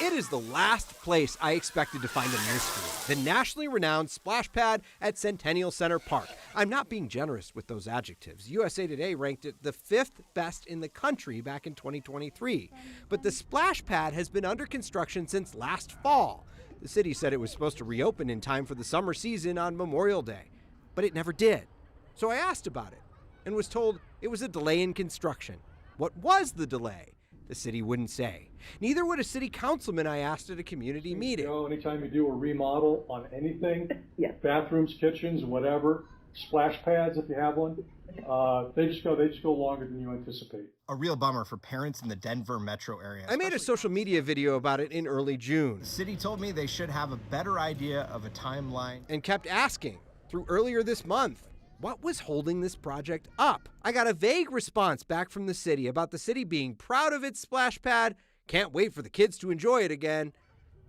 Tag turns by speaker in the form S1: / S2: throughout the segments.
S1: It is the last place I expected to find a mystery, the nationally renowned splash pad at Centennial Center Park. I'm not being generous with those adjectives. USA Today ranked it the 5th best in the country back in 2023. But the splash pad has been under construction since last fall. The city said it was supposed to reopen in time for the summer season on Memorial Day, but it never did. So I asked about it and was told it was a delay in construction. What was the delay? The city wouldn't say. Neither would a city councilman I asked at a community meeting.
S2: You know, anytime you do a remodel on anything,
S3: Yes.
S2: bathrooms, kitchens, whatever, splash pads if you have one, they just go longer than you anticipate.
S4: A real bummer for parents in the Denver metro area.
S1: I made a social media video about it in early June
S4: The city told me they should have a better idea of a timeline.
S1: and kept asking through earlier this month. What was holding this project up? I got a vague response back from the city about the city being proud of its splash pad, can't wait for the kids to enjoy it again.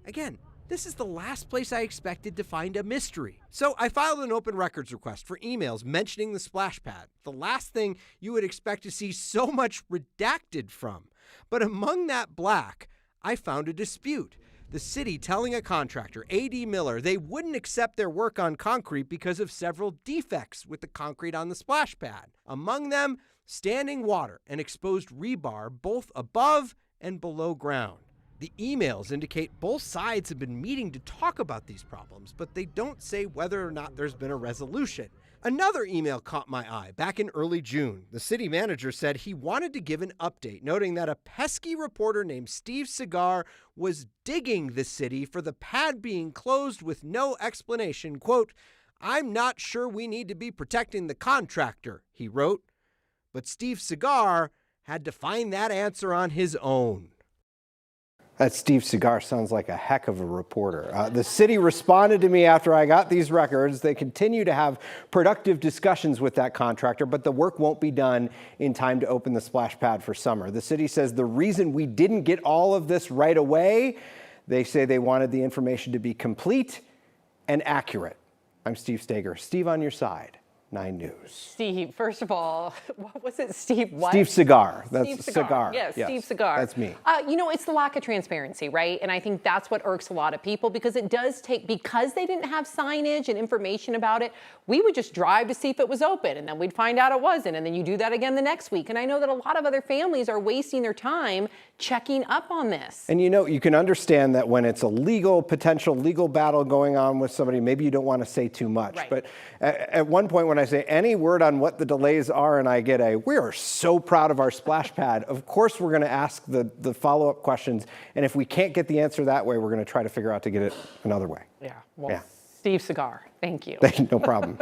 S1: Again, this is the last place I expected to find a mystery. So I filed an open records request for emails mentioning the splash pad, the last thing you would expect to see so much redacted from. But among that black, I found a dispute. The city telling a contractor, A.D. Miller, they wouldn't accept their work on concrete because of several defects with the concrete on the splash pad. Among them, standing water and exposed rebar both above and below ground. The emails indicate both sides have been meeting to talk about these problems, but they don't say whether or not there's been a resolution. Another email caught my eye back in early June. The city manager said he wanted to give an update, noting that a pesky reporter named Steve Cigar was digging the city for the pad being closed with no explanation. Quote, "I'm not sure we need to be protecting the contractor," he wrote. But Steve Cigar had to find that answer on his own.
S5: That Steve Cigar sounds like a heck of a reporter. The city responded to me after I got these records. They continue to have productive discussions with that contractor, but the work won't be done in time to open the splash pad for summer. The city says the reason we didn't get all of this right away, they say they wanted the information to be complete and accurate. I'm Steve Steger. Steve on your side. 9 News.
S3: Steve, first of all, what was it? Steve what?
S5: Steve Cigar. That's
S3: Steve
S5: Cigar.
S3: Yes, Steve Cigar.
S5: That's me.
S3: You know, it's the lack of transparency, right? And I think that's what irks a lot of people because it does take, because they didn't have signage and information about it, we would just drive to see if it was open and then we'd find out it wasn't. And then you do that again the next week. And I know that a lot of other families are wasting their time checking up on this.
S5: And you know, you can understand that when it's a potential legal battle going on with somebody, maybe you don't want to say too much.
S3: Right.
S5: But at one point when I say any word on what the delays are and I get we are so proud of our splash pad, of course we're going to ask the follow-up questions. And if we can't get the answer that way, we're going to try to figure out to get it another way.
S3: Yeah, well,
S5: Yeah.
S3: Steve Cigar, thank you.
S5: No problem.